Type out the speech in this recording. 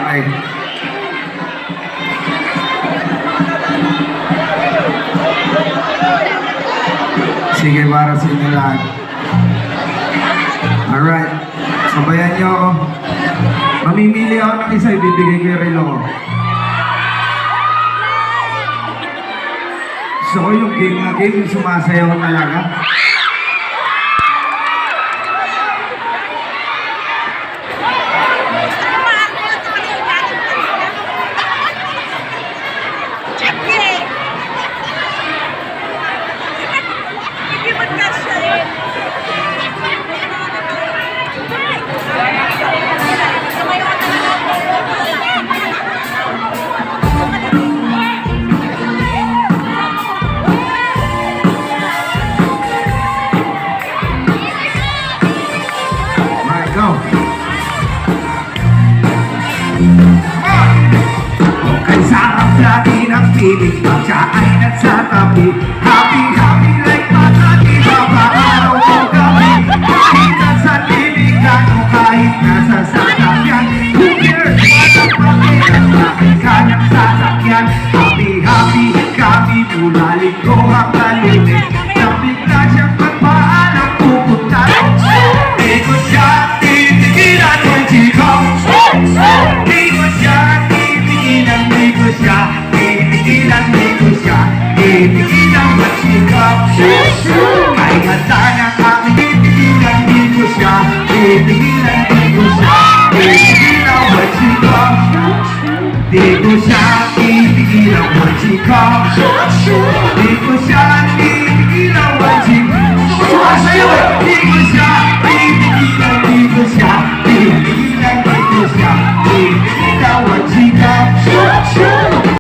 Okay. Sige, para sa inyo lahat. Alright. Sabayan niyo ako. Mamimili ako ng isa, ibibigay ko yung relo ko. Gusto ko yung game na game, yung sumasayaw talaga. Okay, sarap natin ang piling pag siya ay nagsatabi. Happy, happy like patati, araw o gabi. Kahit nasa tiligan o kahit nasa sasakyan. Who cares? Walang pakilan sa kanyang sasakyan. Happy, happy kami mula linggo hanggang Lunes. Nang bigla siyang magpaalam pupunta. Ikot siya, titigilan mo chikong. Ikot siya, titigilan mo chikong. Kahit handa ng aking titigilan, di ko siya. Titigilan mo chikong. Di ko siya, titigilan mo chikong. Di ko siya, titigilan mo chikong. Sumasayaw eh! Di ko siya, titigilan mo chikong. Titigilan mo chikong.